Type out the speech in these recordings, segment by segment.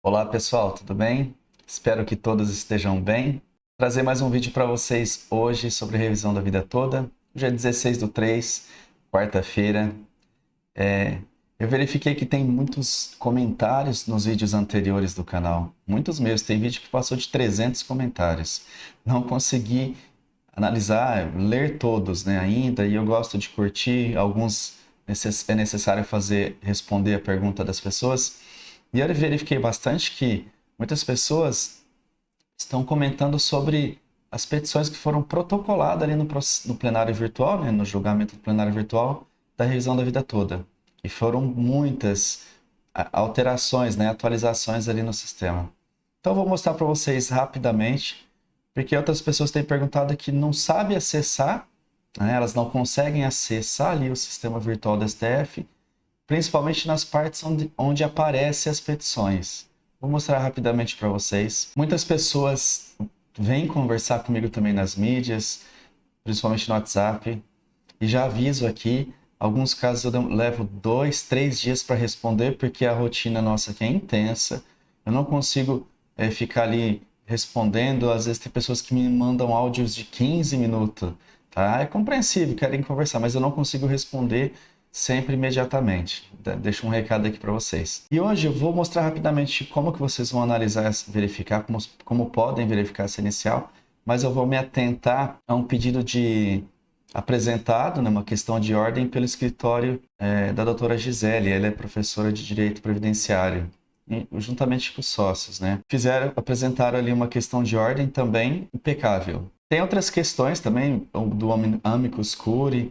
Olá pessoal, tudo bem? Espero que todos estejam bem. Vou trazer mais um vídeo para vocês hoje sobre revisão da vida toda. Hoje é 16/3, quarta-feira. Eu verifiquei que tem muitos comentários nos vídeos anteriores do canal. Muitos mesmo, tem vídeo que passou de 300 comentários. Não consegui analisar, ler todos, né, ainda, e eu gosto de curtir. Alguns é necessário responder a pergunta das pessoas. E eu verifiquei bastante que muitas pessoas estão comentando sobre as petições que foram protocoladas ali no plenário virtual, né, no julgamento do plenário virtual da revisão da vida toda. E foram muitas alterações, né, atualizações ali no sistema. Então eu vou mostrar para vocês rapidamente, porque outras pessoas têm perguntado que não sabem acessar, né, elas não conseguem acessar ali o sistema virtual do STF, principalmente nas partes onde aparecem as petições. Vou mostrar rapidamente para vocês. Muitas pessoas vêm conversar comigo também nas mídias, principalmente no WhatsApp, e já aviso aqui, alguns casos eu levo 2, 3 dias para responder, porque a rotina nossa aqui é intensa, eu não consigo ficar ali respondendo. Às vezes tem pessoas que me mandam áudios de 15 minutos, tá? É compreensível, querem conversar, mas eu não consigo responder sempre imediatamente. Deixo um recado aqui para vocês. E hoje eu vou mostrar rapidamente como que vocês vão analisar, verificar, como podem verificar essa inicial, mas eu vou me atentar a um pedido apresentado, né, uma questão de ordem pelo escritório da doutora Gisele. Ela é professora de Direito Previdenciário, juntamente com os sócios, né? Apresentaram ali uma questão de ordem também impecável. Tem outras questões também, do amicus curiae,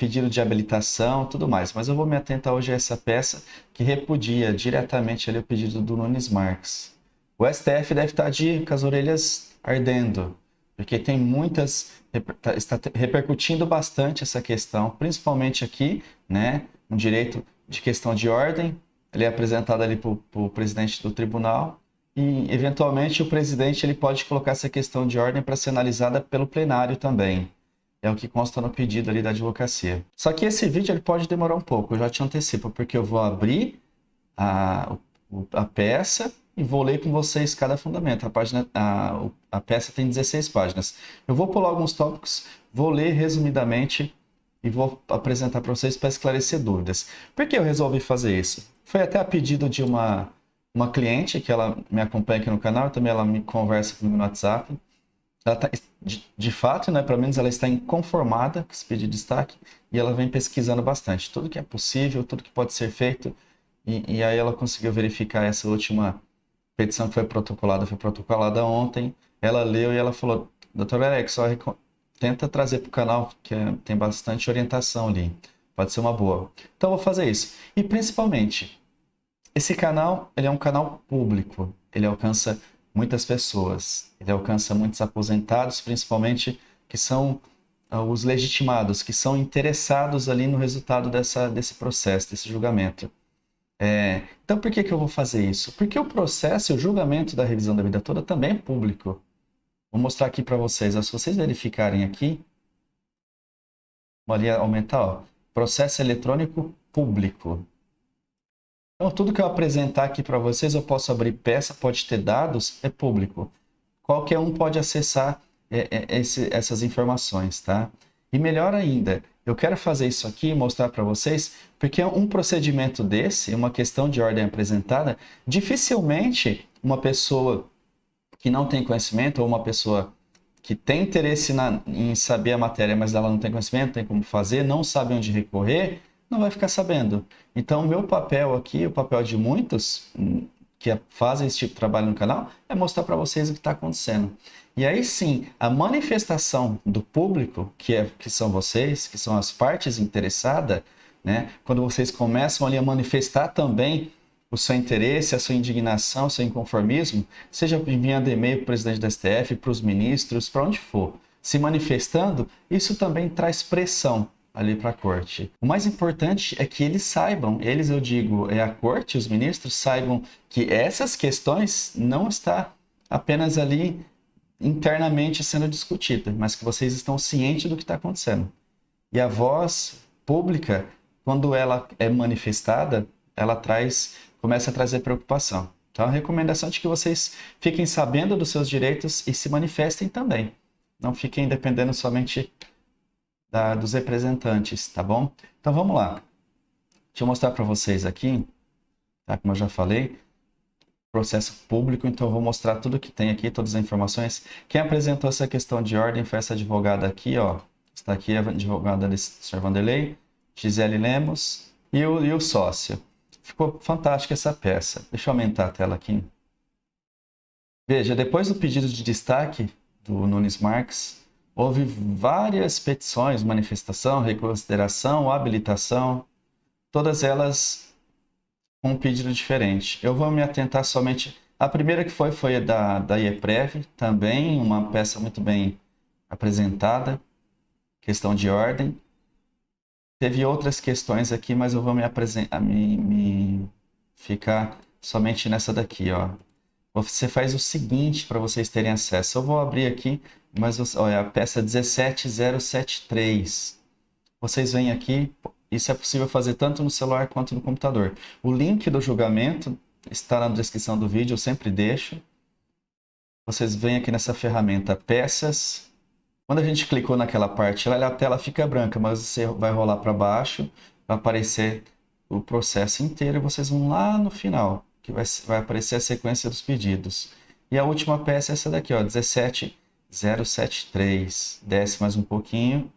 pedido de habilitação, tudo mais, mas eu vou me atentar hoje a essa peça que repudia diretamente ali o pedido do Nunes Marques. O STF deve estar com as orelhas ardendo, porque tem está repercutindo bastante essa questão, principalmente aqui, né, um direito de questão de ordem. Ele é apresentado ali para o presidente do tribunal, e eventualmente o presidente ele pode colocar essa questão de ordem para ser analisada pelo plenário também. É o que consta no pedido ali da advocacia. Só que esse vídeo ele pode demorar um pouco, eu já te antecipo, porque eu vou abrir a peça e vou ler com vocês cada fundamento. A peça tem 16 páginas. Eu vou pular alguns tópicos, vou ler resumidamente e vou apresentar para vocês para esclarecer dúvidas. Por que eu resolvi fazer isso? Foi até a pedido de uma cliente que ela me acompanha aqui no canal, também ela me conversa comigo no WhatsApp. Ela tá, de fato, né, pelo menos ela está inconformada com esse pedido de destaque, e ela vem pesquisando bastante, tudo que é possível, tudo que pode ser feito, e aí ela conseguiu verificar essa última petição que foi protocolada ontem. Ela leu e ela falou: doutor Alex, só tenta trazer para o canal, que tem bastante orientação ali, pode ser uma boa. Então eu vou fazer isso. E principalmente, esse canal, ele é um canal público, ele alcança muitas pessoas, ele alcança muitos aposentados, principalmente, que são os legitimados, que são interessados ali no resultado desse processo, desse julgamento. Então, por que eu vou fazer isso? Porque o processo e o julgamento da revisão da vida toda também é público. Vou mostrar aqui para vocês. Se vocês verificarem aqui, vou ali aumentar, ó, processo eletrônico público. Então, tudo que eu apresentar aqui para vocês, eu posso abrir peça, pode ter dados, é público. Qualquer um pode acessar essas informações, tá? E melhor ainda, eu quero fazer isso aqui e mostrar para vocês, porque um procedimento desse, uma questão de ordem apresentada, dificilmente uma pessoa que não tem conhecimento, ou uma pessoa que tem interesse em saber a matéria, mas ela não tem conhecimento, não tem como fazer, não sabe onde recorrer, não vai ficar sabendo. Então, o meu papel aqui, o papel de muitos que fazem esse tipo de trabalho no canal, é mostrar para vocês o que está acontecendo. E aí sim, a manifestação do público, que são vocês, que são as partes interessadas, né? Quando vocês começam ali a manifestar também o seu interesse, a sua indignação, o seu inconformismo, seja enviando e-mail para o presidente da STF, para os ministros, para onde for, se manifestando, isso também traz pressão ali para a corte. O mais importante é que eles saibam, eles, eu digo, é a corte, os ministros, saibam que essas questões não estão apenas ali internamente sendo discutida, mas que vocês estão cientes do que está acontecendo. E a voz pública, quando ela é manifestada, ela começa a trazer preocupação. Então, a recomendação é de que vocês fiquem sabendo dos seus direitos e se manifestem também. Não fiquem dependendo somente dos representantes, tá bom? Então, vamos lá. Deixa eu mostrar para vocês aqui, tá? Como eu já falei, processo público, então eu vou mostrar tudo que tem aqui, todas as informações. Quem apresentou essa questão de ordem foi essa advogada aqui, ó. Está aqui a advogada do Sr. Vanderlei, Gisele Lemos e o sócio. Ficou fantástica essa peça. Deixa eu aumentar a tela aqui. Veja, depois do pedido de destaque do Nunes Marques, houve várias petições, manifestação, reconsideração, habilitação, todas elas com um pedido diferente. Eu vou me atentar somente... A primeira que foi da IEPREV, também uma peça muito bem apresentada, questão de ordem. Teve outras questões aqui, mas eu vou me ficar somente nessa daqui, ó. Você faz o seguinte para vocês terem acesso. Eu vou abrir aqui, mas olha, a peça 17073. Vocês vêm aqui, isso é possível fazer tanto no celular quanto no computador. O link do julgamento está na descrição do vídeo, eu sempre deixo. Vocês vêm aqui nessa ferramenta peças. Quando a gente clicou naquela parte, a tela fica branca, mas você vai rolar para baixo, vai aparecer o processo inteiro e vocês vão lá no final, que vai aparecer a sequência dos pedidos. E a última peça é essa daqui, ó, 17073. Desce mais um pouquinho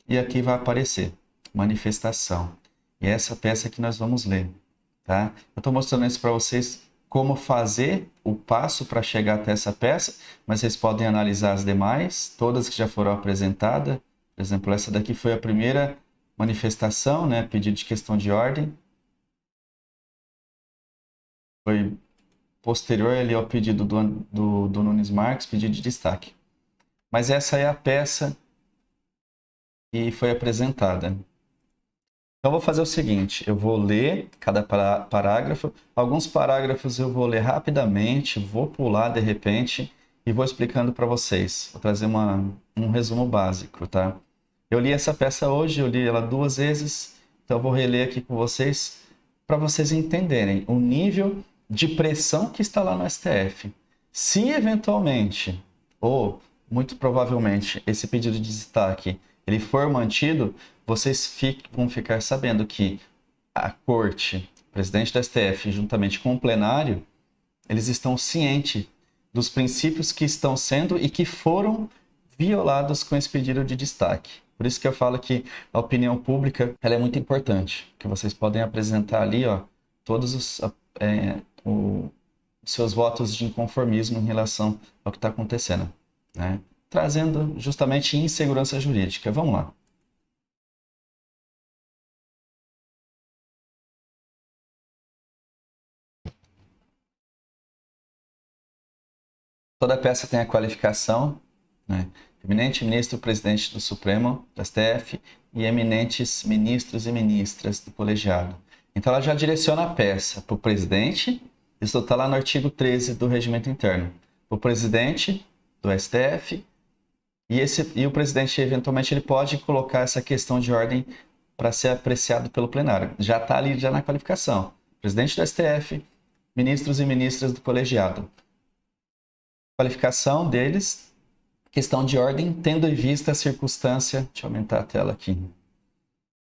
e aqui vai aparecer manifestação. E é essa peça que nós vamos ler, tá? Eu estou mostrando isso para vocês como fazer o passo para chegar até essa peça, mas vocês podem analisar as demais, todas que já foram apresentadas. Por exemplo, essa daqui foi a primeira manifestação, né? Pedido de questão de ordem. Foi posterior ali ao pedido do Nunes Marques, pedido de destaque. Mas essa é a peça que foi apresentada. Então, eu vou fazer o seguinte, eu vou ler cada parágrafo. Alguns parágrafos eu vou ler rapidamente, vou pular de repente e vou explicando para vocês. Vou trazer um resumo básico, tá? Eu li essa peça hoje, eu li ela 2 vezes, então eu vou reler aqui com vocês para vocês entenderem o nível de pressão que está lá no STF. Se eventualmente, ou muito provavelmente, esse pedido de destaque ele for mantido, vocês vão ficar sabendo que a Corte, o presidente do STF, juntamente com o plenário, eles estão cientes dos princípios que estão sendo e que foram violados com esse pedido de destaque. Por isso que eu falo que a opinião pública ela é muito importante, que vocês podem apresentar ali, ó, todos os seus votos de inconformismo em relação ao que está acontecendo, né? Trazendo justamente insegurança jurídica. Vamos lá. Toda peça tem a qualificação, né? Eminente ministro, presidente do Supremo, do STF, e eminentes ministros e ministras do colegiado. Então, ela já direciona a peça para o presidente, isso está lá no artigo 13 do Regimento Interno, para o presidente do STF, e o presidente, eventualmente, ele pode colocar essa questão de ordem para ser apreciado pelo plenário. Já está ali já na qualificação. Presidente do STF, ministros e ministras do colegiado. Qualificação deles, questão de ordem, tendo em vista a circunstância... Deixa eu aumentar a tela aqui.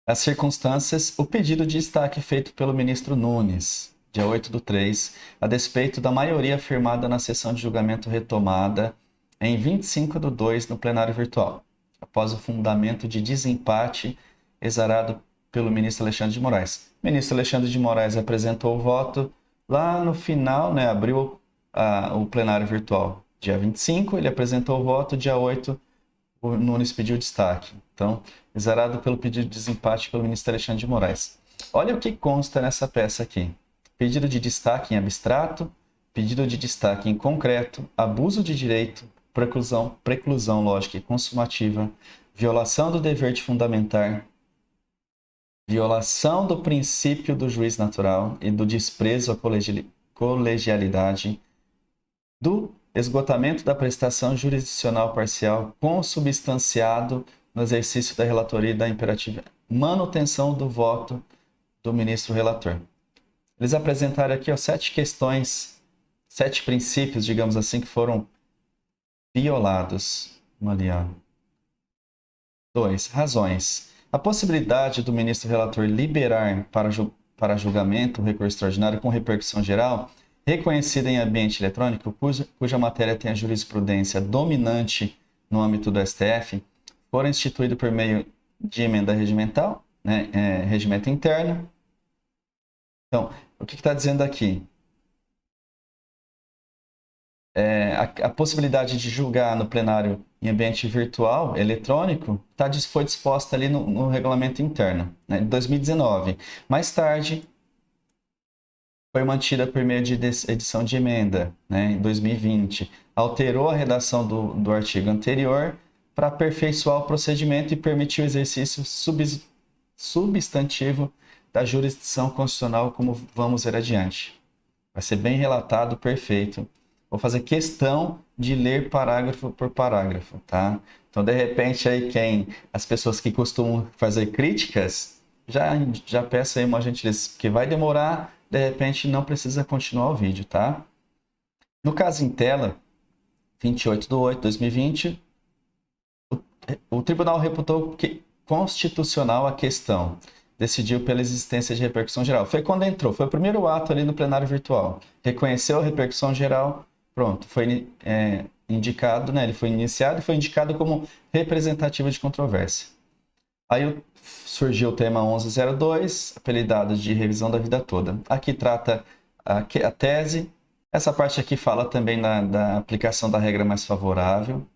As circunstâncias, o pedido de destaque feito pelo ministro Nunes, dia 8/3, a despeito da maioria afirmada na sessão de julgamento retomada em 25/2 no plenário virtual, após o fundamento de desempate exarado pelo ministro Alexandre de Moraes. O ministro Alexandre de Moraes apresentou o voto lá no final, né, abriu o plenário virtual dia 25, ele apresentou o voto, dia 8 o Nunes pediu destaque. Então, exarado pelo pedido de desempate pelo ministro Alexandre de Moraes. Olha o que consta nessa peça aqui. Pedido de destaque em abstrato, pedido de destaque em concreto, abuso de direito, preclusão lógica e consumativa, violação do dever de fundamentar, violação do princípio do juiz natural e do desprezo à colegialidade, do esgotamento da prestação jurisdicional parcial consubstanciado no exercício da relatoria e da imperativa manutenção do voto do ministro relator. Eles apresentaram aqui, ó, 7 questões, 7 princípios, digamos assim, que foram violados. Vamos ali, ó. 2. Razões. A possibilidade do ministro relator liberar para julgamento o recurso extraordinário com repercussão geral, reconhecida em ambiente eletrônico, cuja matéria tem a jurisprudência dominante no âmbito do STF, foram instituídos por meio de emenda regimental, né, regimento interno. Então, o que está dizendo aqui? A possibilidade de julgar no plenário em ambiente virtual, eletrônico, foi disposta ali no regulamento interno, né, de 2019. Mais tarde, foi mantida por meio de edição de emenda, né, em 2020. Alterou a redação do artigo anterior para aperfeiçoar o procedimento e permitir o exercício substantivo da jurisdição constitucional, como vamos ver adiante. Vai ser bem relatado, perfeito. Vou fazer questão de ler parágrafo por parágrafo, tá? Então, de repente, aí as pessoas que costumam fazer críticas, já peço aí uma gentileza, porque vai demorar, de repente não precisa continuar o vídeo, tá? No caso em tela, 28/8/2020, o tribunal reputou constitucional a questão. Decidiu pela existência de repercussão geral. Foi quando entrou, foi o primeiro ato ali no plenário virtual. Reconheceu a repercussão geral, pronto, foi indicado, né? Ele foi iniciado e foi indicado como representativo de controvérsia. Aí surgiu o tema 1102, apelidado de revisão da vida toda. Aqui trata a tese. Essa parte aqui fala também da aplicação da regra mais favorável.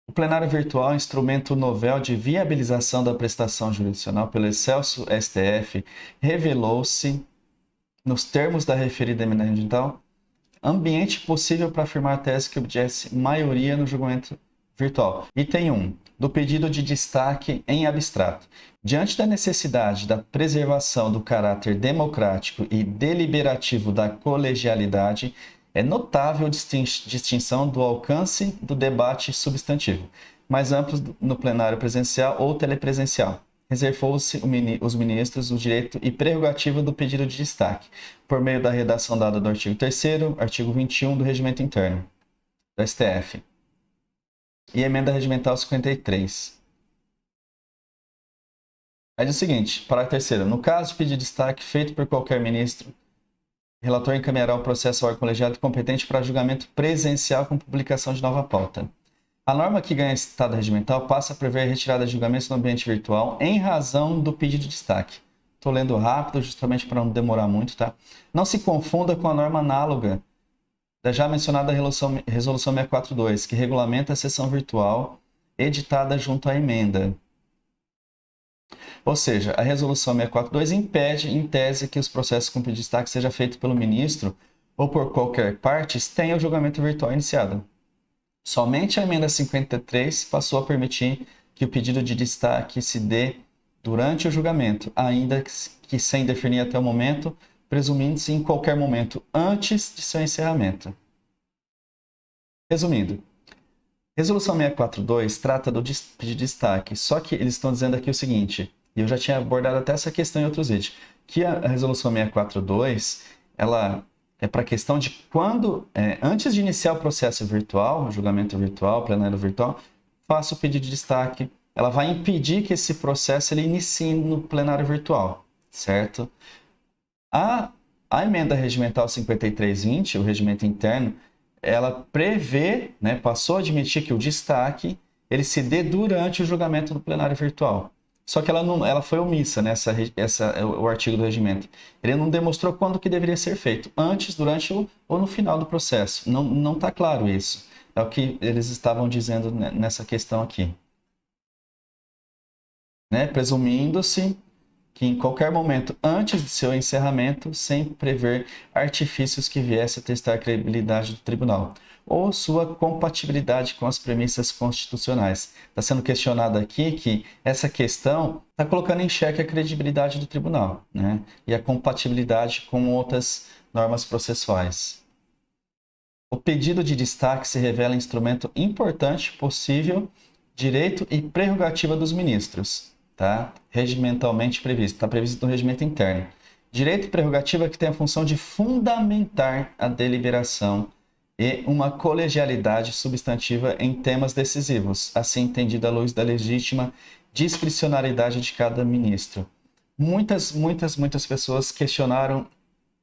O plenário virtual é um instrumento novel de viabilização da prestação jurisdicional pelo excelso STF, revelou-se, nos termos da referida emenda regimental, ambiente possível para afirmar a tese que obtivesse maioria no julgamento virtual. Item 1. Do pedido de destaque em abstrato. Diante da necessidade da preservação do caráter democrático e deliberativo da colegialidade, é notável distinção do alcance do debate substantivo, mais amplo no plenário presencial ou telepresencial. Reservou-se os ministros o direito e prerrogativa do pedido de destaque, por meio da redação dada do artigo 3º, artigo 21 do Regimento Interno do STF e emenda regimental 53. Aí diz o seguinte, parágrafo 3º, no caso de pedido de destaque feito por qualquer ministro, o relator encaminhará o processo ao órgão colegiado competente para julgamento presencial com publicação de nova pauta. A norma que ganha estado regimental passa a prever a retirada de julgamentos no ambiente virtual em razão do pedido de destaque. Estou lendo rápido, justamente para não demorar muito, tá? Não se confunda com a norma análoga da já mencionada Resolução 642, que regulamenta a sessão virtual editada junto à emenda. Ou seja, a Resolução 642 impede, em tese, que os processos com pedido de destaque seja feito pelo ministro ou por qualquer parte tenha o julgamento virtual iniciado. Somente a emenda 53 passou a permitir que o pedido de destaque se dê durante o julgamento, ainda que sem definir até o momento, presumindo-se em qualquer momento antes de seu encerramento. Resumindo, Resolução 642 trata do pedido de destaque, só que eles estão dizendo aqui o seguinte, e eu já tinha abordado até essa questão em outros vídeos, que a Resolução 642, ela é para a questão de quando, antes de iniciar o processo virtual, o julgamento virtual, plenário virtual, faça o pedido de destaque. Ela vai impedir que esse processo ele inicie no plenário virtual, certo? A emenda regimental 5320, o regimento interno, ela prevê, né, passou a admitir que o destaque ele se dê durante o julgamento do plenário virtual. Só que ela foi omissa, né, o artigo do regimento. Ele não demonstrou quando que deveria ser feito, antes, durante ou no final do processo. Não está claro isso. É o que eles estavam dizendo nessa questão aqui. Né? Presumindo-se que em qualquer momento antes de seu encerramento, sem prever artifícios que viessem a testar a credibilidade do tribunal, ou sua compatibilidade com as premissas constitucionais. Está sendo questionado aqui que essa questão está colocando em xeque a credibilidade do tribunal, né? E a compatibilidade com outras normas processuais. O pedido de destaque se revela instrumento importante, possível, direito e prerrogativa dos ministros. Tá? Regimentalmente previsto, está previsto no regimento interno, Direito e prerrogativa que tem a função de fundamentar a deliberação e uma colegialidade substantiva em temas decisivos, assim entendido à luz da legítima discricionariedade de cada ministro. Muitas pessoas questionaram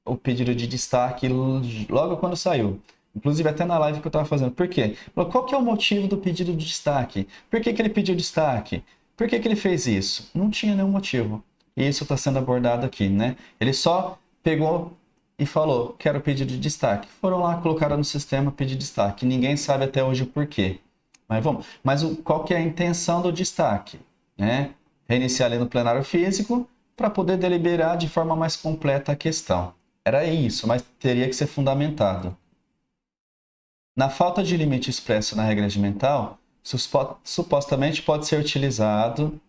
o pedido de destaque logo quando saiu. Inclusive até na live que eu estava fazendo. Por quê? Qual que é o motivo do pedido de destaque? Por que ele pediu destaque? Por que ele fez isso? Não tinha nenhum motivo. E isso está sendo abordado aqui, né? Ele só pegou e falou, quero pedido de destaque. Foram lá, colocaram no sistema, pedir destaque. Ninguém sabe até hoje o porquê. Mas vamos. Mas qual que é a intenção do destaque? Né? Reiniciar ali no plenário físico para poder deliberar de forma mais completa a questão. Era isso, mas teria que ser fundamentado. Na falta de limite expresso na regra regimental, supostamente pode ser utilizado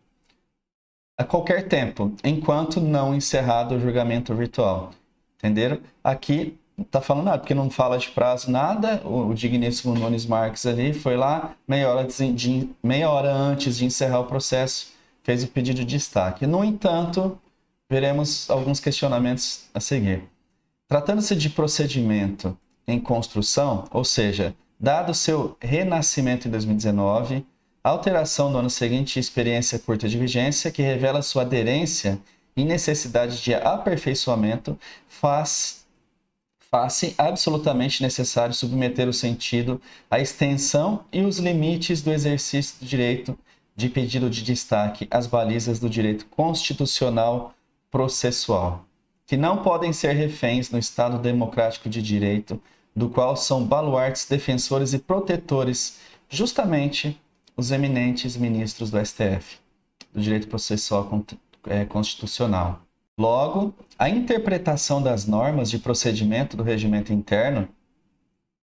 a qualquer tempo, enquanto não encerrado o julgamento virtual. Entenderam? Aqui não está falando nada, porque não fala de prazo nada. O digníssimo Nunes Marques ali foi lá, meia hora antes de encerrar o processo, fez o pedido de destaque. No entanto, veremos alguns questionamentos a seguir. Tratando-se de procedimento em construção, ou seja, dado seu renascimento em 2019, alteração no ano seguinte e experiência curta de vigência que revela sua aderência e necessidade de aperfeiçoamento, faz-se absolutamente necessário submeter o sentido, a extensão e os limites do exercício do direito de pedido de destaque às balizas do direito constitucional processual, que não podem ser reféns no Estado democrático de direito, do qual são baluartes, defensores e protetores justamente os eminentes ministros do STF, do direito processual constitucional. Logo, a interpretação das normas de procedimento do regimento interno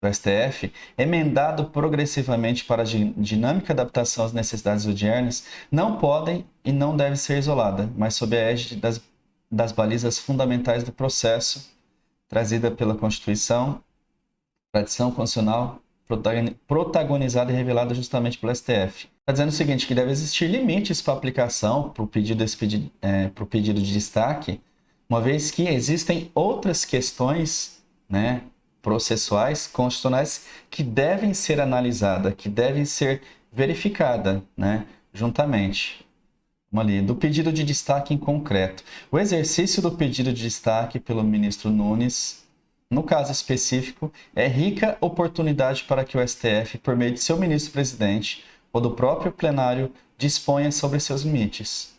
do STF, emendado progressivamente para a dinâmica adaptação às necessidades odiernas, não podem e não deve ser isolada, mas sob a égide das balizas fundamentais do processo, trazida pela Constituição, tradição constitucional, protagonizada e revelada justamente pelo STF. Está dizendo o seguinte, que deve existir limites para aplicação para o pedido de destaque, uma vez que existem outras questões, né, processuais, constitucionais, que devem ser analisadas, que devem ser verificadas, né, juntamente. Ali, do pedido de destaque em concreto. O exercício do pedido de destaque pelo ministro Nunes, no caso específico, é rica oportunidade para que o STF, por meio de seu ministro-presidente ou do próprio plenário, disponha sobre seus limites,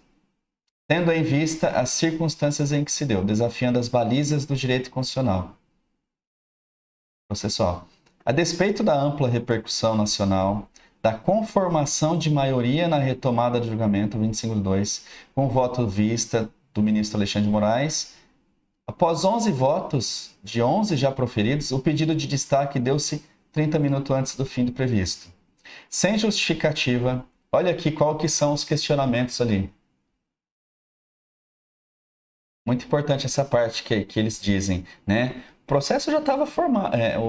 tendo em vista as circunstâncias em que se deu, desafiando as balizas do direito constitucional processual. A despeito da ampla repercussão nacional, da conformação de maioria na retomada do julgamento 25/2, com o voto vista do ministro Alexandre de Moraes, após 11 votos, de 11 já proferidos, o pedido de destaque deu-se 30 minutos antes do fim do previsto. Sem justificativa, olha aqui qual que são os questionamentos ali. Muito importante essa parte que eles dizem, né? O processo já estava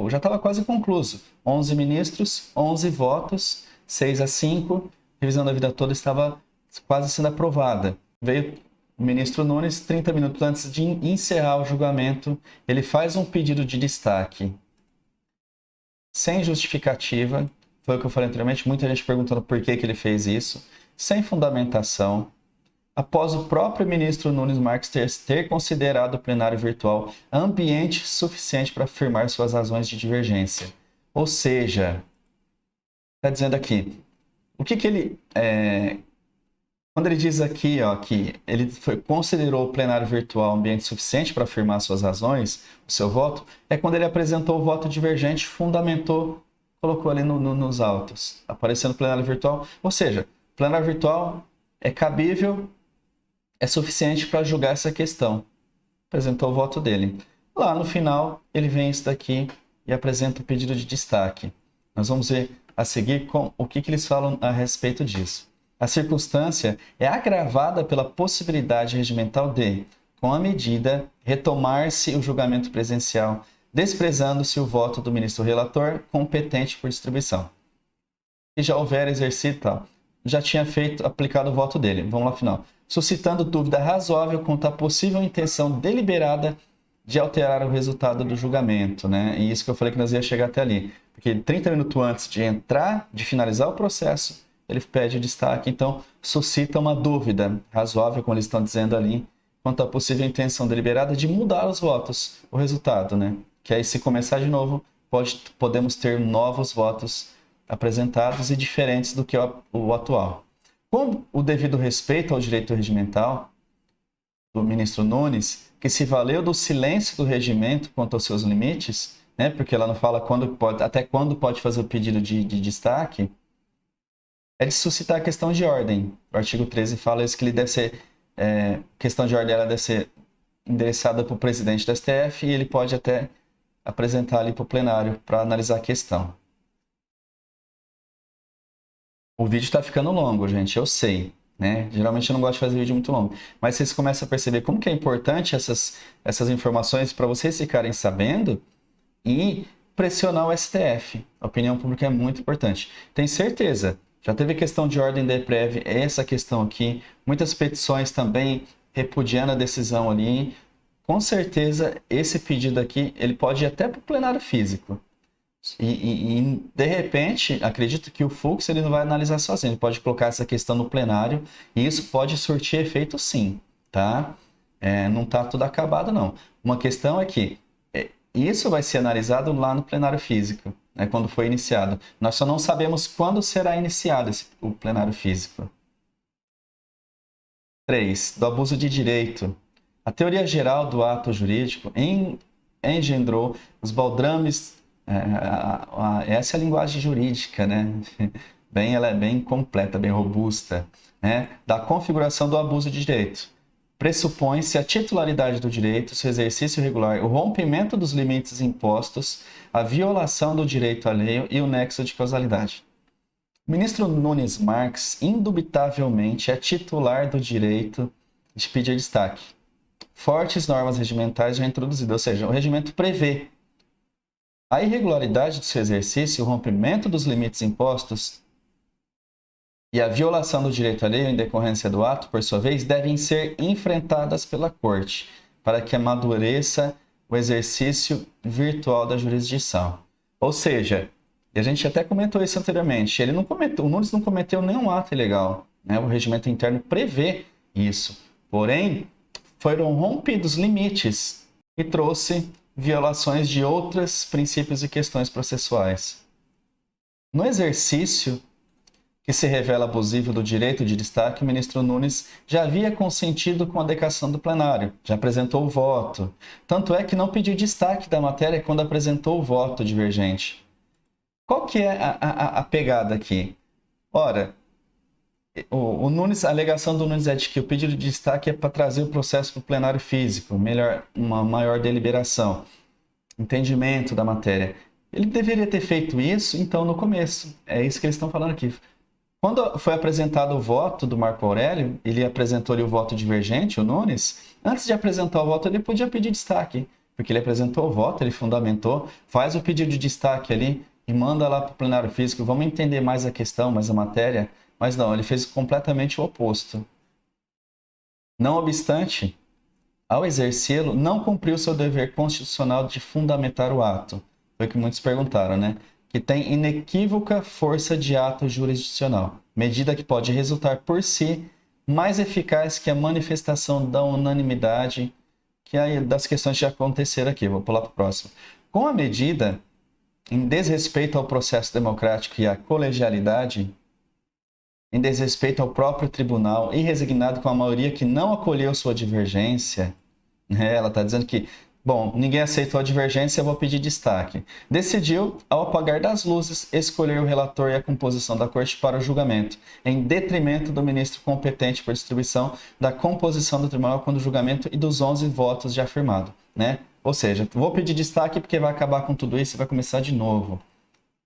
já estava quase concluído. 11 ministros, 11 votos, 6-5, revisão da vida toda estava quase sendo aprovada. Veio o ministro Nunes, 30 minutos antes de encerrar o julgamento, ele faz um pedido de destaque. Sem justificativa, foi o que eu falei anteriormente, muita gente perguntando por que ele fez isso, sem fundamentação, após o próprio ministro Nunes Marques ter considerado o plenário virtual ambiente suficiente para afirmar suas razões de divergência. Ou seja, está dizendo aqui, o que ele... quando ele diz aqui que ele considerou o plenário virtual ambiente suficiente para afirmar suas razões, o seu voto, é quando ele apresentou o voto divergente, fundamentou, colocou ali nos autos, aparecendo o plenário virtual. Ou seja, o plenário virtual é cabível, é suficiente para julgar essa questão. Apresentou o voto dele. Lá no final, ele vem isso daqui e apresenta o pedido de destaque. Nós vamos ver a seguir o que eles falam a respeito disso. A circunstância é agravada pela possibilidade regimental de, com a medida, retomar-se o julgamento presencial, desprezando-se o voto do ministro relator competente por distribuição. Se já houver exercício tal. já tinha aplicado o voto dele. Vamos lá, final. Suscitando dúvida razoável quanto à possível intenção deliberada de alterar o resultado do julgamento, né? E isso que eu falei que nós ia chegar até ali. Porque 30 minutos antes de finalizar o processo, ele pede o destaque, então suscita uma dúvida razoável, como eles estão dizendo ali, quanto à possível intenção deliberada de mudar os votos, o resultado, né? Que aí, se começar de novo, podemos ter novos votos apresentados e diferentes do que o atual. Com o devido respeito ao direito regimental do ministro Nunes, que se valeu do silêncio do regimento quanto aos seus limites, né? Porque ela não fala até quando pode fazer o pedido de destaque, é de suscitar a questão de ordem. O artigo 13 fala isso, que ele deve ser, questão de ordem, ela deve ser endereçada para o presidente do STF e ele pode até apresentar ali para o plenário para analisar a questão. O vídeo está ficando longo, gente, eu sei, né? Geralmente eu não gosto de fazer vídeo muito longo, mas vocês começam a perceber como que é importante essas informações para vocês ficarem sabendo e pressionar o STF. A opinião pública é muito importante. Tenho certeza, já teve questão de ordem da EPREV, essa questão aqui, muitas petições também repudiando a decisão ali. Com certeza, esse pedido aqui, ele pode ir até para o plenário físico. E, de repente, acredito que o Fux ele não vai analisar sozinho, ele pode colocar essa questão no plenário e isso pode surtir efeito sim, tá? Não está tudo acabado, não. Uma questão é que isso vai ser analisado lá no plenário físico, né, quando for iniciado. Nós só não sabemos quando será iniciado o plenário físico. 3. Do abuso de direito. A teoria geral do ato jurídico engendrou os baldrames. Essa é a linguagem jurídica, né? Ela é bem completa, bem robusta, né? Da configuração do abuso de direito. Pressupõe-se a titularidade do direito, seu exercício regular, o rompimento dos limites impostos, a violação do direito alheio e o nexo de causalidade. O ministro Nunes Marques, indubitavelmente, é titular do direito de pedir destaque. Fortes normas regimentais já introduzidas, ou seja, o regimento prevê a irregularidade do seu exercício, o rompimento dos limites impostos e a violação do direito alheio em decorrência do ato, por sua vez, devem ser enfrentadas pela Corte, para que amadureça o exercício virtual da jurisdição. Ou seja, e a gente até comentou isso anteriormente, o Nunes não cometeu nenhum ato ilegal, né? O regimento interno prevê isso. Porém, foram rompidos limites e trouxe violações de outros princípios e questões processuais. No exercício que se revela abusivo do direito de destaque, o ministro Nunes já havia consentido com a adequação do plenário, já apresentou o voto. Tanto é que não pediu destaque da matéria quando apresentou o voto divergente. Qual que é a pegada aqui? Ora, o Nunes, a alegação do Nunes é de que o pedido de destaque é para trazer o processo para o plenário físico, uma maior deliberação, entendimento da matéria. Ele deveria ter feito isso, então, no começo. É isso que eles estão falando aqui. Quando foi apresentado o voto do Marco Aurélio, ele apresentou ali o voto divergente, o Nunes, antes de apresentar o voto, ele podia pedir destaque, porque ele apresentou o voto, ele fundamentou, faz o pedido de destaque ali e manda lá para o plenário físico, vamos entender mais a questão, mais a matéria, mas não, ele fez completamente o oposto. Não obstante, ao exercê-lo, não cumpriu seu dever constitucional de fundamentar o ato. Foi o que muitos perguntaram, né? Que tem inequívoca força de ato jurisdicional, medida que pode resultar por si mais eficaz que a manifestação da unanimidade, que é das questões que já aconteceram aqui. Vou pular para o próximo. Com a medida, em desrespeito ao processo democrático e à colegialidade, em desrespeito ao próprio tribunal e resignado com a maioria que não acolheu sua divergência, né? Ela está dizendo que, bom, ninguém aceitou a divergência, eu vou pedir destaque. Decidiu, ao apagar das luzes, escolher o relator e a composição da corte para o julgamento, em detrimento do ministro competente por distribuição da composição do tribunal quando o julgamento e dos 11 votos já afirmado, né? Ou seja, vou pedir destaque porque vai acabar com tudo isso e vai começar de novo.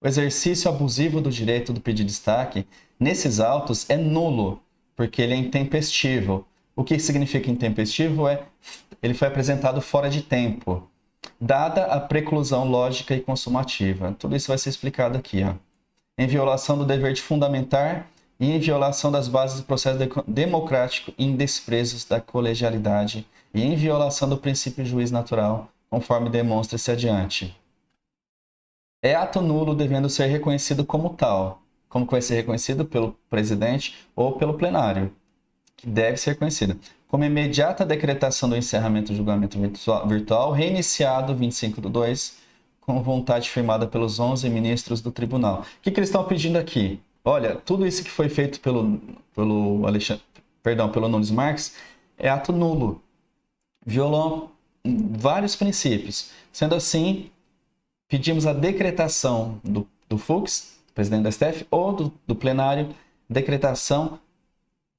O exercício abusivo do direito do pedir destaque, nesses autos, é nulo, porque ele é intempestivo. O que significa intempestivo é ele foi apresentado fora de tempo, dada a preclusão lógica e consumativa. Tudo isso vai ser explicado aqui, ó. Em violação do dever de fundamentar e em violação das bases do processo democrático e em desprezos da colegialidade e em violação do princípio juiz natural, conforme demonstra-se adiante. É ato nulo devendo ser reconhecido como tal. Como que vai ser reconhecido? Pelo presidente ou pelo plenário, que deve ser conhecido. Como imediata decretação do encerramento do julgamento virtual, reiniciado 25/2, com vontade firmada pelos 11 ministros do tribunal. O que eles estão pedindo aqui? Olha, tudo isso que foi feito pelo Nunes Marques é ato nulo. Violou vários princípios. Sendo assim, pedimos a decretação do Fux, presidente da STF, ou do plenário, decretação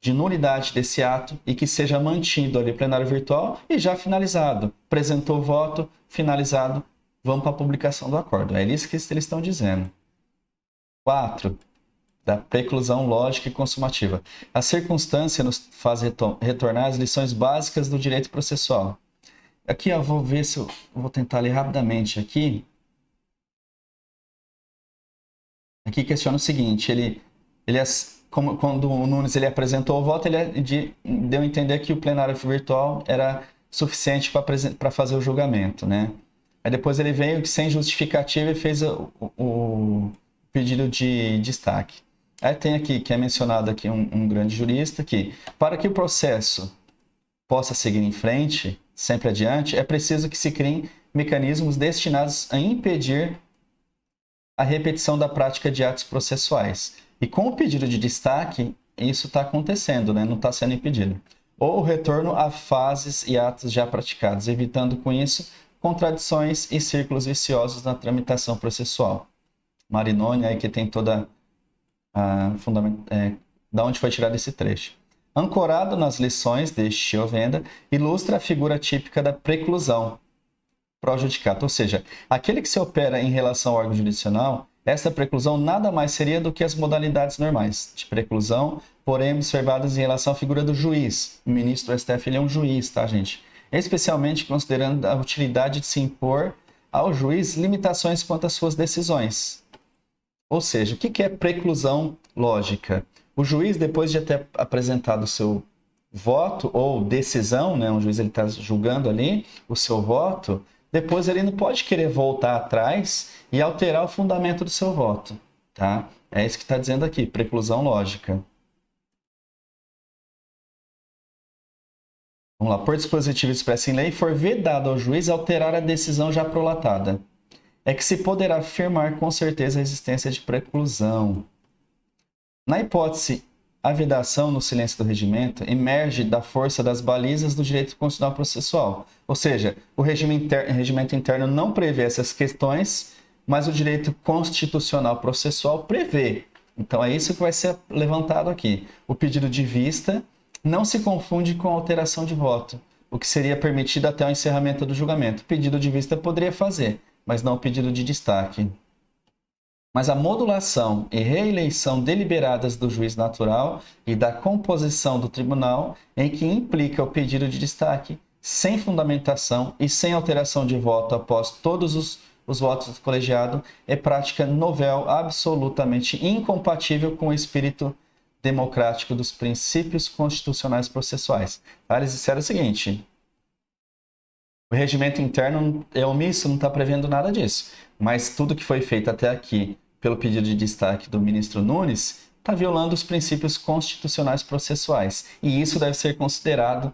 de nulidade desse ato e que seja mantido ali plenário virtual e já finalizado. Apresentou o voto, finalizado, vamos para a publicação do acordo. É isso que eles estão dizendo. 4. Da preclusão lógica e consumativa. A circunstância nos faz retornar às lições básicas do direito processual. Aqui eu vou ver se eu vou tentar ler rapidamente aqui. Aqui questiona o seguinte, quando o Nunes apresentou o voto, ele deu a entender que o plenário virtual era suficiente para fazer o julgamento, né? Aí depois ele veio sem justificativa e fez o pedido de destaque. Aí tem aqui, que é mencionado aqui um grande jurista, que para que o processo possa seguir em frente, sempre adiante, é preciso que se criem mecanismos destinados a impedir a repetição da prática de atos processuais. E com o pedido de destaque, isso está acontecendo, né? Não está sendo impedido. Ou o retorno a fases e atos já praticados, evitando com isso contradições e círculos viciosos na tramitação processual. Marinoni, aí que tem toda a da onde foi tirado esse trecho. Ancorado nas lições de Chiovenda, ilustra a figura típica da preclusão pro judicato, ou seja, aquele que se opera em relação ao órgão jurisdicional, essa preclusão nada mais seria do que as modalidades normais de preclusão, porém observadas em relação à figura do juiz. O ministro do STF ele é um juiz, tá, gente? Especialmente considerando a utilidade de se impor ao juiz limitações quanto às suas decisões. Ou seja, o que é preclusão lógica? O juiz, depois de ter apresentado o seu voto ou decisão, né, o juiz está julgando ali o seu voto, depois ele não pode querer voltar atrás e alterar o fundamento do seu voto. Tá? É isso que está dizendo aqui, preclusão lógica. Vamos lá. Por dispositivo expresso em lei, for vedado ao juiz alterar a decisão já prolatada. É que se poderá afirmar com certeza a existência de preclusão. Na hipótese, a vedação no silêncio do regimento emerge da força das balizas do direito constitucional processual. Ou seja, o regimento interno não prevê essas questões, mas o direito constitucional processual prevê. Então é isso que vai ser levantado aqui. O pedido de vista não se confunde com a alteração de voto, o que seria permitido até o encerramento do julgamento. O pedido de vista poderia fazer, mas não o pedido de destaque. Mas a modulação e reeleição deliberadas do juiz natural e da composição do tribunal, em que implica o pedido de destaque, sem fundamentação e sem alteração de voto após todos os votos do colegiado, é prática novel absolutamente incompatível com o espírito democrático dos princípios constitucionais processuais. Eles disseram o seguinte: o regimento interno é omisso, não está prevendo nada disso, mas tudo que foi feito até aqui pelo pedido de destaque do ministro Nunes está violando os princípios constitucionais processuais. E isso deve ser considerado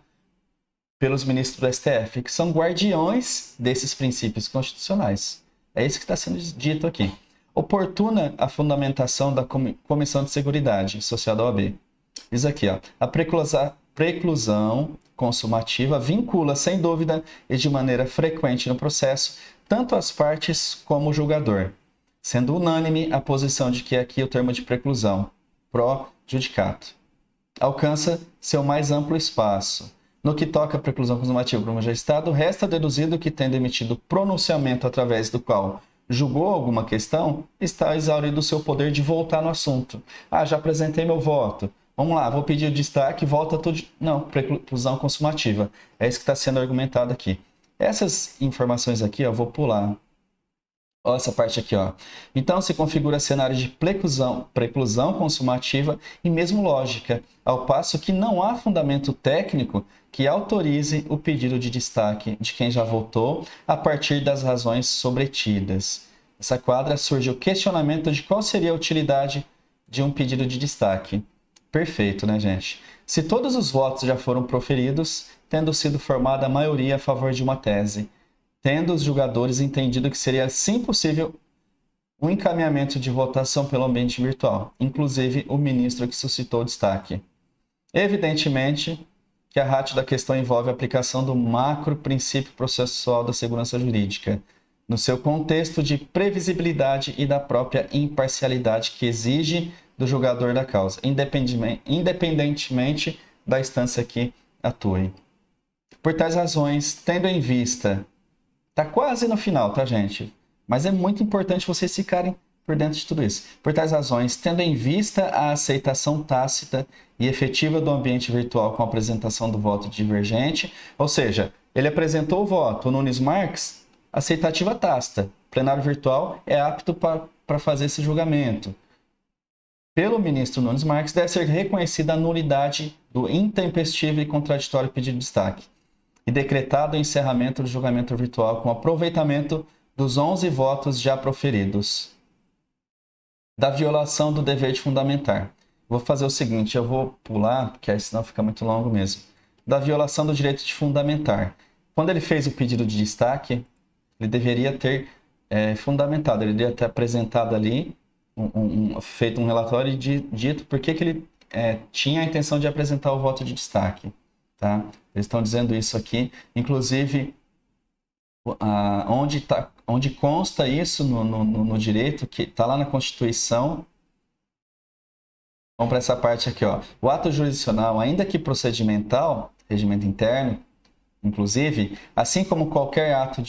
pelos ministros do STF, que são guardiões desses princípios constitucionais. É isso que está sendo dito aqui. Oportuna a fundamentação da Comissão de Seguridade Social da OAB. Diz aqui, ó, a preclusão consumativa vincula, sem dúvida e de maneira frequente no processo, tanto as partes como o julgador, sendo unânime a posição de que aqui o termo de preclusão, pró-judicato, alcança seu mais amplo espaço. No que toca à preclusão consumativa para o magistrado, resta deduzido que, tendo emitido pronunciamento através do qual julgou alguma questão, está exaurido o seu poder de voltar no assunto. Ah, já apresentei meu voto. Vamos lá, vou pedir o destaque, volta tudo. Não, preclusão consumativa. É isso que está sendo argumentado aqui. Essas informações aqui, eu vou pular. Olha essa parte aqui, ó. Então se configura cenário de preclusão consumativa e mesmo lógica, ao passo que não há fundamento técnico que autorize o pedido de destaque de quem já votou a partir das razões sobretidas. Nessa quadra surge o questionamento de qual seria a utilidade de um pedido de destaque. Perfeito, né, gente? Se todos os votos já foram proferidos, tendo sido formada a maioria a favor de uma tese, tendo os julgadores entendido que seria sim possível um encaminhamento de votação pelo ambiente virtual, inclusive o ministro que suscitou o destaque. Evidentemente que a ratio da questão envolve a aplicação do macro princípio processual da segurança jurídica, no seu contexto de previsibilidade e da própria imparcialidade que exige do julgador da causa, independentemente da instância que atue. Por tais razões, tendo em vista, tá quase no final, tá, gente? Mas é muito importante vocês ficarem por dentro de tudo isso. Por tais razões, tendo em vista a aceitação tácita e efetiva do ambiente virtual com a apresentação do voto divergente, ou seja, ele apresentou o voto, o Nunes Marques, aceitativa tácita. Plenário virtual é apto para fazer esse julgamento. Pelo ministro Nunes Marques, deve ser reconhecida a nulidade do intempestivo e contraditório pedido de destaque e decretado o encerramento do julgamento virtual com aproveitamento dos 11 votos já proferidos. Da violação do dever de fundamentar. Vou fazer o seguinte, eu vou pular, porque aí senão fica muito longo mesmo. Da violação do direito de fundamentar. Quando ele fez o pedido de destaque, ele deveria ter fundamentado, ele deveria ter apresentado ali, feito um relatório e dito por que ele tinha a intenção de apresentar o voto de destaque. Tá? Eles estão dizendo isso aqui, inclusive onde consta isso no direito, que está lá na Constituição. Vamos para essa parte aqui, ó. O ato jurisdicional, ainda que procedimental, regimento interno, inclusive, assim como qualquer ato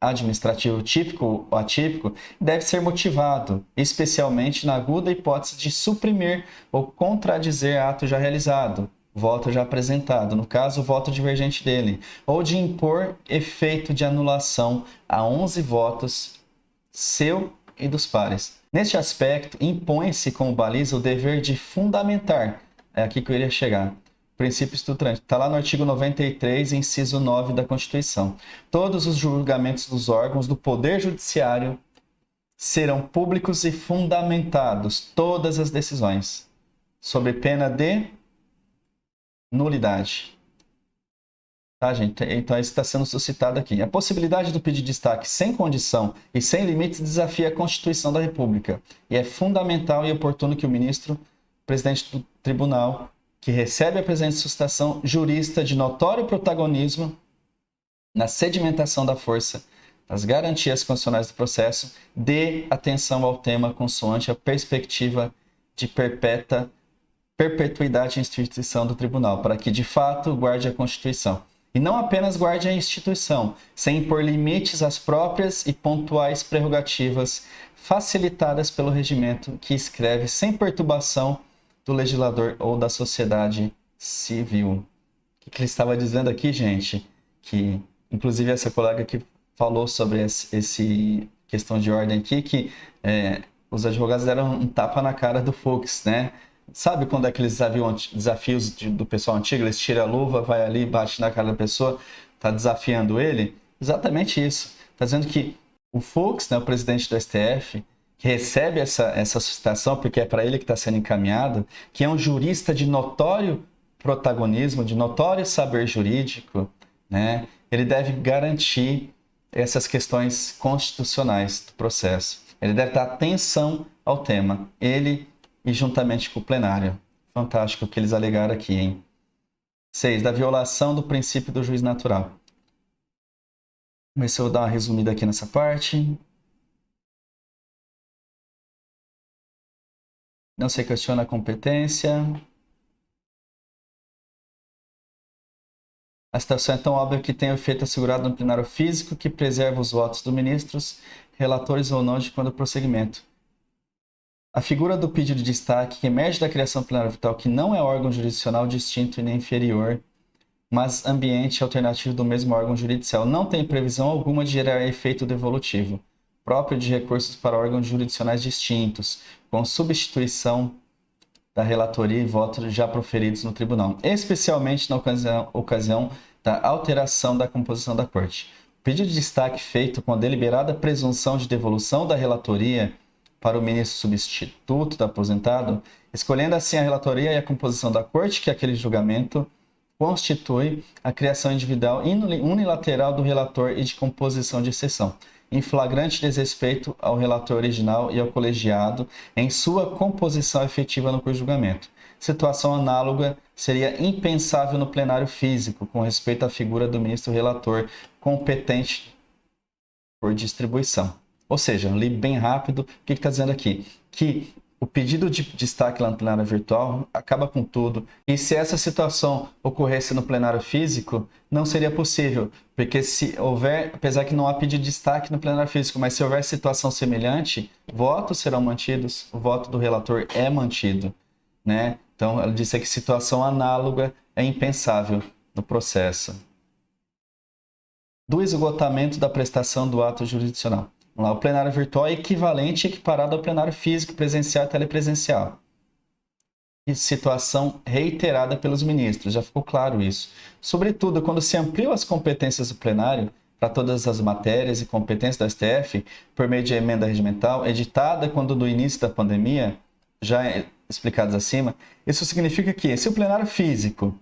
administrativo típico ou atípico, deve ser motivado, especialmente na aguda hipótese de suprimir ou contradizer ato já realizado, voto já apresentado, no caso, o voto divergente dele, ou de impor efeito de anulação a 11 votos seu e dos pares. Neste aspecto, impõe-se como baliza o dever de fundamentar, é aqui que eu iria chegar, princípio estruturante, está lá no artigo 93, inciso 9 da Constituição. Todos os julgamentos dos órgãos do Poder Judiciário serão públicos e fundamentados, todas as decisões, sob pena de nulidade. Tá, gente? Então, isso está sendo suscitado aqui. A possibilidade do pedido de destaque sem condição e sem limites desafia a Constituição da República. E é fundamental e oportuno que o ministro, presidente do tribunal, que recebe a presente suscitação, jurista de notório protagonismo na sedimentação da força das garantias constitucionais do processo, dê atenção ao tema consoante a perspectiva de perpetuidade e instituição do tribunal, para que, de fato, guarde a Constituição. E não apenas guarde a instituição, sem impor limites às próprias e pontuais prerrogativas facilitadas pelo regimento que escreve sem perturbação do legislador ou da sociedade civil. O que ele estava dizendo aqui, gente? Que, inclusive, essa colega que falou sobre esse questão de ordem aqui, que os advogados deram um tapa na cara do Fux, né? Sabe quando é aqueles desafios do pessoal antigo, eles tiram a luva, vai ali, bate na cara da pessoa, tá desafiando ele? Exatamente isso. Está dizendo que o Fux, né, o presidente do STF, que recebe essa suscitação, porque é para ele que está sendo encaminhado, que é um jurista de notório protagonismo, de notório saber jurídico, né? Ele deve garantir essas questões constitucionais do processo. Ele deve dar atenção ao tema. Ele e juntamente com o plenário. Fantástico o que eles alegaram aqui, hein? 6. Da violação do princípio do juiz natural. Vamos ver se eu vou dar uma resumida aqui nessa parte. Não se questiona a competência. A situação é tão óbvia que tem o efeito assegurado no plenário físico que preserva os votos dos ministros, relatores ou não de quando o prosseguimento. A figura do pedido de destaque que emerge da criação plenária virtual, que não é órgão jurisdicional distinto e nem inferior, mas ambiente alternativo do mesmo órgão judicial, não tem previsão alguma de gerar efeito devolutivo. próprio de recursos para órgãos jurisdicionais distintos, com substituição da relatoria e votos já proferidos no tribunal, especialmente na ocasião da alteração da composição da Corte. O pedido de destaque feito com a deliberada presunção de devolução da relatoria para o ministro substituto do aposentado, escolhendo assim a relatoria e a composição da Corte, que aquele julgamento constitui a criação individual unilateral do relator e de composição de exceção, em flagrante desrespeito ao relator original e ao colegiado em sua composição efetiva no curso de julgamento. Situação análoga seria impensável no plenário físico, com respeito à figura do ministro relator competente por distribuição. Ou seja, li bem rápido, o que está dizendo aqui? Que o pedido de destaque lá no plenário virtual acaba com tudo. E se essa situação ocorresse no plenário físico, não seria possível. Porque se houver, apesar que não há pedido de destaque no plenário físico, mas se houver situação semelhante, votos serão mantidos, o voto do relator é mantido, né? Então, ela disse que situação análoga é impensável no processo. Do esgotamento da prestação do ato jurisdicional. Vamos lá, o plenário virtual é equivalente e equiparado ao plenário físico, presencial e telepresencial. E situação reiterada pelos ministros, já ficou claro isso. Sobretudo, quando se ampliam as competências do plenário para todas as matérias e competências do STF, por meio de emenda regimental, editada quando do início da pandemia, já explicados acima, isso significa que, se o plenário físico,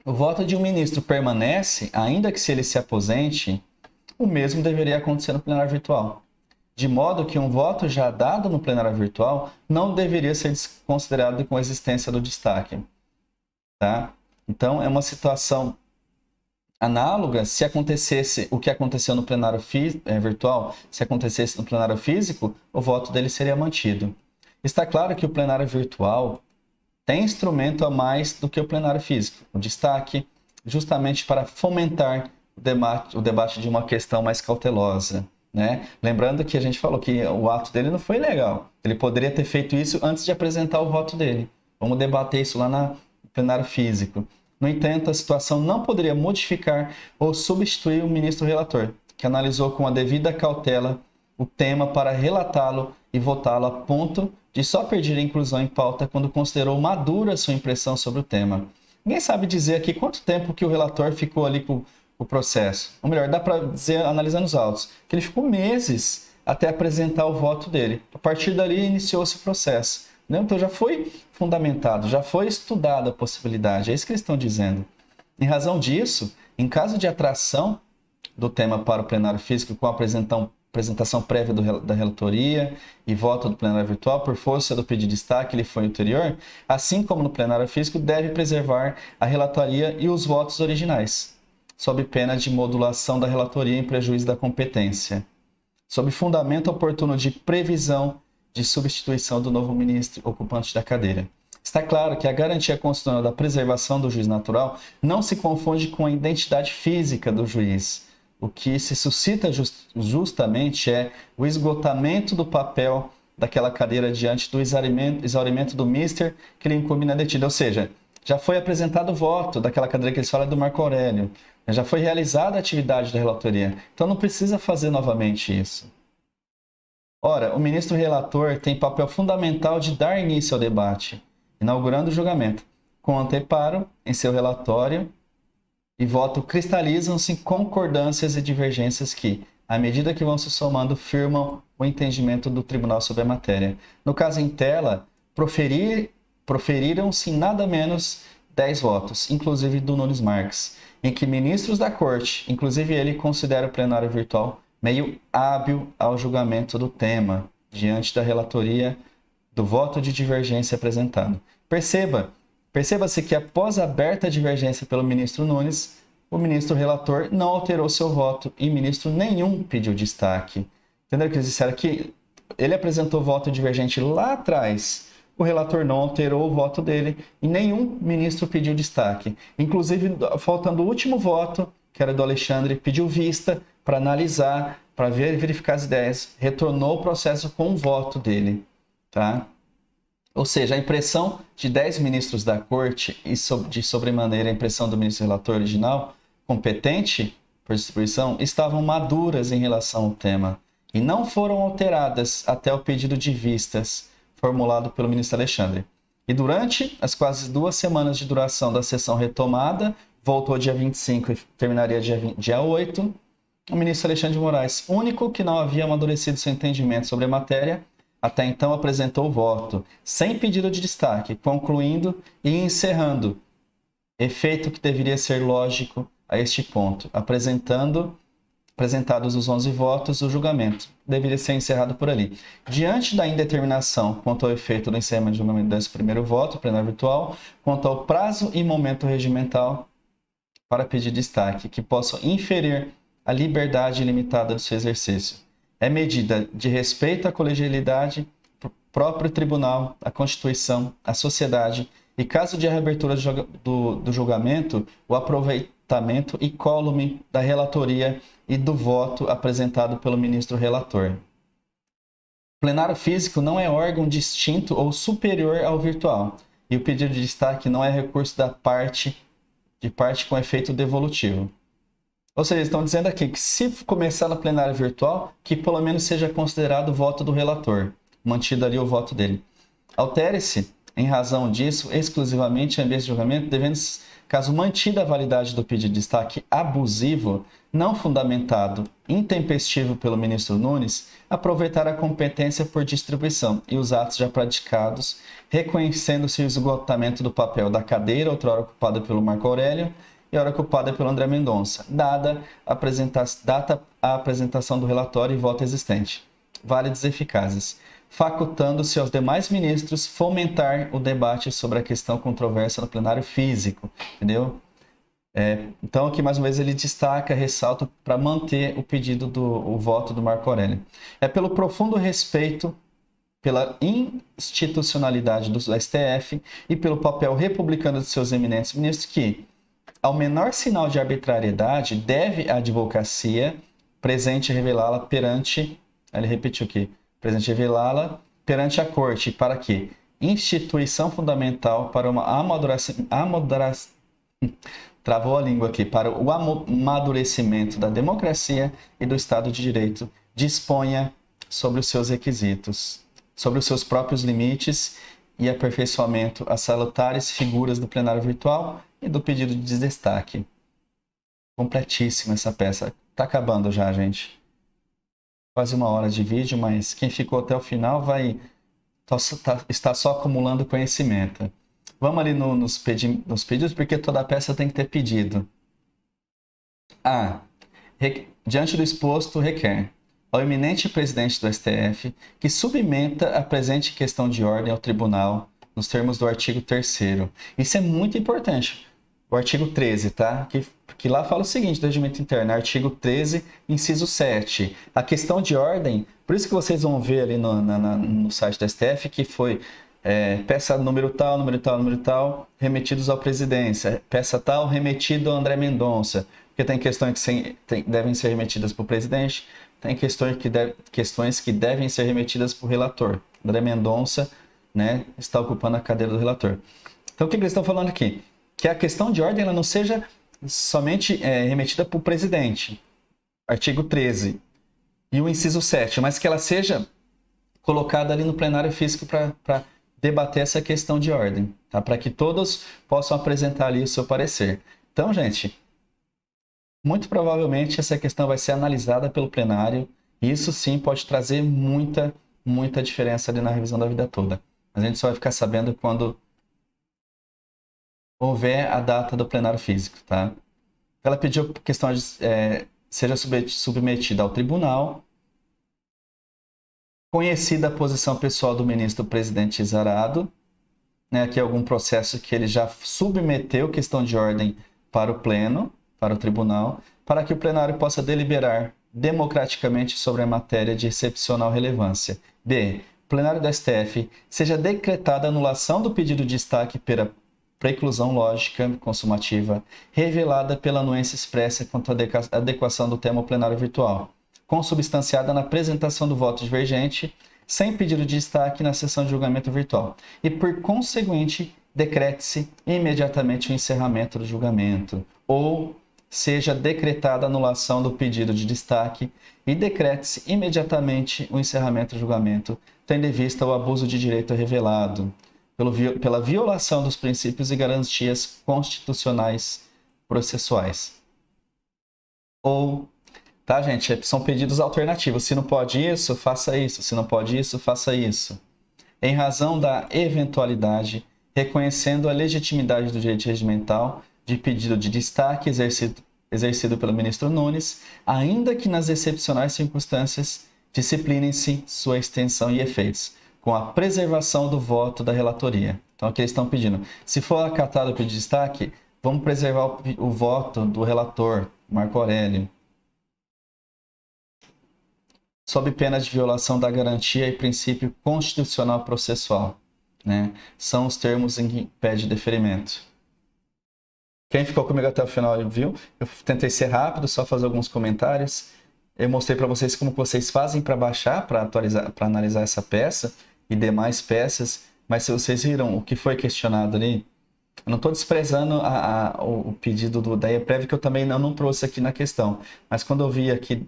o voto de um ministro permanece, ainda que se ele se aposente, o mesmo deveria acontecer no plenário virtual. De modo que um voto já dado no plenário virtual não deveria ser considerado com a existência do destaque. Tá? Então, é uma situação análoga se acontecesse o que aconteceu no plenário virtual, se acontecesse no plenário físico, o voto dele seria mantido. Está claro que o plenário virtual tem instrumento a mais do que o plenário físico, o destaque, justamente para fomentar o debate de uma questão mais cautelosa, né? Lembrando que a gente falou que o ato dele não foi legal. Ele poderia ter feito isso antes de apresentar o voto dele. Vamos debater isso lá no plenário físico. No entanto, a situação não poderia modificar ou substituir o ministro relator, que analisou com a devida cautela o tema para relatá-lo e votá-lo a ponto de só pedir a inclusão em pauta quando considerou madura sua impressão sobre o tema. Ninguém sabe dizer aqui quanto tempo que o relator ficou ali com o processo. Ou melhor, dá para dizer, analisando os autos, que ele ficou meses até apresentar o voto dele. A partir dali iniciou-se o processo. Né? Então já foi fundamentado, já foi estudada a possibilidade. É isso que eles estão dizendo. Em razão disso, em caso de atração do tema para o plenário físico com a apresentação prévia da relatoria e voto do plenário virtual, por força do pedido de destaque, ele foi ulterior, assim como no plenário físico, deve preservar a relatoria e os votos originais, sob pena de modulação da relatoria em prejuízo da competência, sob fundamento oportuno de previsão de substituição do novo ministro ocupante da cadeira. Está claro que a garantia constitucional da preservação do juiz natural não se confunde com a identidade física do juiz. O que se suscita justamente é o esgotamento do papel daquela cadeira diante do exaurimento do mister que lhe incumbe na detida. Ou seja, já foi apresentado o voto daquela cadeira que eles falam do Marco Aurélio. Já foi realizada a atividade da relatoria. Então não precisa fazer novamente isso. Ora, o ministro relator tem papel fundamental de dar início ao debate, inaugurando o julgamento, com anteparo em seu relatório e voto cristalizam-se concordâncias e divergências que, à medida que vão se somando, firmam o entendimento do tribunal sobre a matéria. No caso em tela, proferiram-se nada menos 10 votos, inclusive do Nunes Marques, em que ministros da corte, inclusive ele, considera o plenário virtual meio hábil ao julgamento do tema, diante da relatoria do voto de divergência apresentado. Perceba-se que após a aberta divergência pelo ministro Nunes, o ministro relator não alterou seu voto e ministro nenhum pediu destaque. Entenderam o que eles disseram aqui? Ele apresentou voto divergente lá atrás. O relator não alterou o voto dele e nenhum ministro pediu destaque. Inclusive, faltando o último voto, que era do Alexandre, pediu vista para analisar, para verificar as ideias, retornou o processo com o voto dele. Tá? Ou seja, a impressão de 10 ministros da corte e de sobremaneira a impressão do ministro relator original, competente por distribuição, estavam maduras em relação ao tema e não foram alteradas até o pedido de vistas formulado pelo ministro Alexandre. E durante as quase 2 semanas de duração da sessão retomada, voltou dia 25 e terminaria dia 8, o ministro Alexandre de Moraes, único que não havia amadurecido seu entendimento sobre a matéria, até então apresentou o voto, sem pedido de destaque, concluindo e encerrando, efeito que deveria ser lógico a este ponto, apresentados os 11 votos, o julgamento deveria ser encerrado por ali. Diante da indeterminação quanto ao efeito do encerramento do julgamento desse primeiro voto, plenário virtual, quanto ao prazo e momento regimental para pedir destaque, que possam inferir a liberdade ilimitada do seu exercício. É medida de respeito à colegialidade, próprio tribunal, à Constituição, à sociedade, e caso de reabertura do julgamento, o aproveitamento incólume da relatoria e do voto apresentado pelo ministro relator. O plenário físico não é órgão distinto ou superior ao virtual, e o pedido de destaque não é recurso de parte com efeito devolutivo. Ou seja, eles estão dizendo aqui que se começar no plenário virtual, que pelo menos seja considerado o voto do relator, mantido ali o voto dele. Altere-se, em razão disso, exclusivamente a ambiente de julgamento, devendo, caso mantida a validade do pedido de destaque abusivo, não fundamentado, intempestivo pelo ministro Nunes, aproveitar a competência por distribuição e os atos já praticados, reconhecendo-se o esgotamento do papel da cadeira, outrora ocupada pelo Marco Aurélio, e hora ocupada pelo André Mendonça, dada a apresentação do relatório e voto existente, válidos e eficazes, facultando-se aos demais ministros fomentar o debate sobre a questão controversa no plenário físico, entendeu? Então aqui mais uma vez ele destaca, ressalta para manter o pedido o voto do Marco Aurélio. É pelo profundo respeito pela institucionalidade do STF e pelo papel republicano de seus eminentes ministros que, ao menor sinal de arbitrariedade, deve a advocacia presente revelá-la perante, ele repetiu aqui, presente revelá-la perante a corte, para que instituição fundamental para uma travou a língua aqui, para o amadurecimento da democracia e do Estado de Direito, disponha sobre os seus requisitos, sobre os seus próprios limites e aperfeiçoamento às salutares figuras do plenário virtual e do pedido de destaque. Completíssima essa peça. Tá acabando já, gente. Quase 1 hora de vídeo, mas quem ficou até o final está só acumulando conhecimento. Vamos ali nos pedidos, porque toda peça tem que ter pedido. Diante do exposto, requer ao eminente presidente do STF que submeta a presente questão de ordem ao tribunal nos termos do artigo 3º. Isso é muito importante. O artigo 13, tá? Que lá fala o seguinte, do regimento interno, artigo 13, inciso 7. A questão de ordem, por isso que vocês vão ver ali no site do STF, que foi peça número tal, número tal, número tal, remetidos à presidência. Peça tal, remetido ao André Mendonça. Porque tem questões que devem ser remetidas para o presidente, tem questões que devem ser remetidas para o relator. André Mendonça, né, está ocupando a cadeira do relator. Então, o que eles estão falando aqui? Que a questão de ordem ela não seja somente remetida para o presidente, artigo 13, e o inciso 7, mas que ela seja colocada ali no plenário físico para debater essa questão de ordem, tá? Para que todos possam apresentar ali o seu parecer. Então, gente, muito provavelmente essa questão vai ser analisada pelo plenário, e isso sim pode trazer muita diferença ali na revisão da vida toda. A gente só vai ficar sabendo quando houver a data do plenário físico, tá? Ela pediu que a questão seja submetida ao tribunal, conhecida a posição pessoal do ministro presidente Exarado, né, aqui é algum processo que ele já submeteu questão de ordem para o pleno, para o tribunal, para que o plenário possa deliberar democraticamente sobre a matéria de excepcional relevância. B. Plenário do STF seja decretada a anulação do pedido de destaque pela preclusão lógica consumativa revelada pela anuência expressa quanto à adequação do tema ao plenário virtual, consubstanciada na apresentação do voto divergente, sem pedido de destaque na sessão de julgamento virtual, e por conseguinte, decrete-se imediatamente o encerramento do julgamento, ou seja decretada a anulação do pedido de destaque e decrete-se imediatamente o encerramento do julgamento, tendo em vista o abuso de direito revelado, pela violação dos princípios e garantias constitucionais processuais. Ou, tá, gente? São pedidos alternativos. Se não pode isso, faça isso. Se não pode isso, faça isso. Em razão da eventualidade, reconhecendo a legitimidade do direito regimental de pedido de destaque exercido pelo ministro Nunes, ainda que nas excepcionais circunstâncias disciplinem-se sua extensão e efeitos, com a preservação do voto da relatoria. Então, aqui eles estão pedindo, se for acatado o pedido de destaque, vamos preservar o voto do relator, Marco Aurélio, sob pena de violação da garantia e princípio constitucional processual, né? São os termos em que pede deferimento. Quem ficou comigo até o final viu? Eu tentei ser rápido, só fazer alguns comentários. Eu mostrei para vocês como vocês fazem para baixar, para atualizar, para analisar essa peça e demais peças. Mas se vocês viram o que foi questionado ali, eu não estou desprezando o pedido da EPREV, que eu também não trouxe aqui na questão. Mas quando eu vi aqui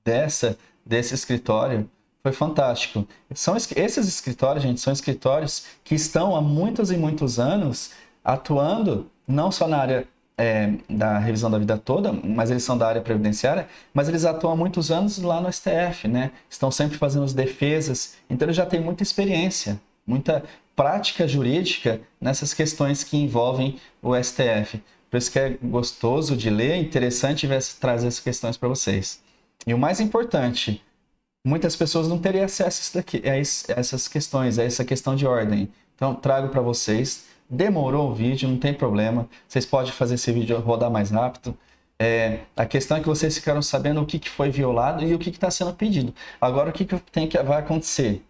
desse escritório, foi fantástico. Esses escritórios, gente, são escritórios que estão há muitos e muitos anos atuando não só na área da revisão da vida toda, mas eles são da área previdenciária, mas eles atuam há muitos anos lá no STF, né? Estão sempre fazendo as defesas, então eles já têm muita experiência, muita prática jurídica nessas questões que envolvem o STF. Por isso que é gostoso de ler, interessante trazer essas questões para vocês. E o mais importante, muitas pessoas não teriam acesso a essas questões, a essa questão de ordem. Então, trago para vocês. Demorou o vídeo, não tem problema. Vocês podem fazer esse vídeo rodar mais rápido. A questão é que vocês ficaram sabendo o que foi violado e o que está sendo pedido. Agora, o que vai acontecer?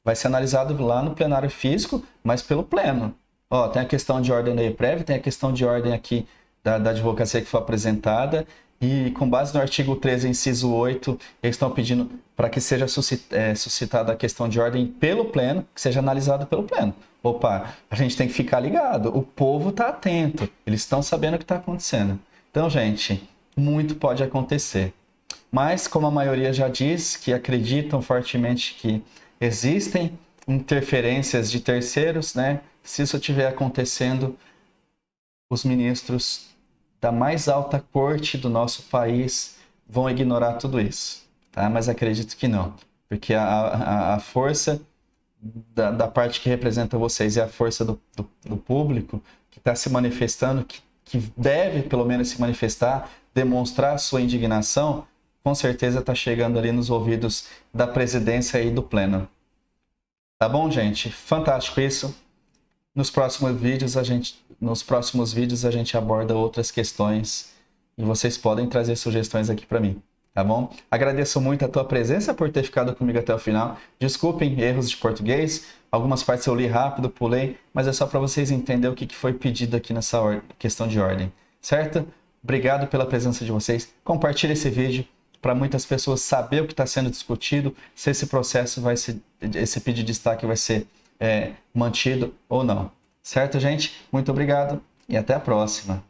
Vai ser analisado lá no plenário físico, mas pelo pleno. Ó, tem a questão de ordem da EPREV, tem a questão de ordem aqui da advocacia que foi apresentada. E com base no artigo 13, inciso 8, eles estão pedindo para que seja suscitada a questão de ordem pelo pleno, que seja analisado pelo pleno. Opa, a gente tem que ficar ligado, o povo está atento, eles estão sabendo o que está acontecendo. Então, gente, muito pode acontecer. Mas, como a maioria já diz, que acreditam fortemente que existem interferências de terceiros, né? Se isso estiver acontecendo, os ministros da mais alta corte do nosso país vão ignorar tudo isso, tá? Mas acredito que não, porque a força da parte que representa vocês e a força do público que está se manifestando, que deve pelo menos se manifestar, demonstrar sua indignação, com certeza está chegando ali nos ouvidos da presidência e do pleno. Tá bom, gente? Fantástico isso. Nos próximos vídeos a gente aborda outras questões e vocês podem trazer sugestões aqui para mim, tá bom? Agradeço muito a tua presença por ter ficado comigo até o final. Desculpem erros de português, algumas partes eu li rápido, pulei, mas é só para vocês entenderem o que foi pedido aqui nessa questão de ordem, certo? Obrigado pela presença de vocês. Compartilhe esse vídeo para muitas pessoas saber o que está sendo discutido, se esse processo esse pedido de destaque vai ser mantido ou não. Certo, gente? Muito obrigado e até a próxima.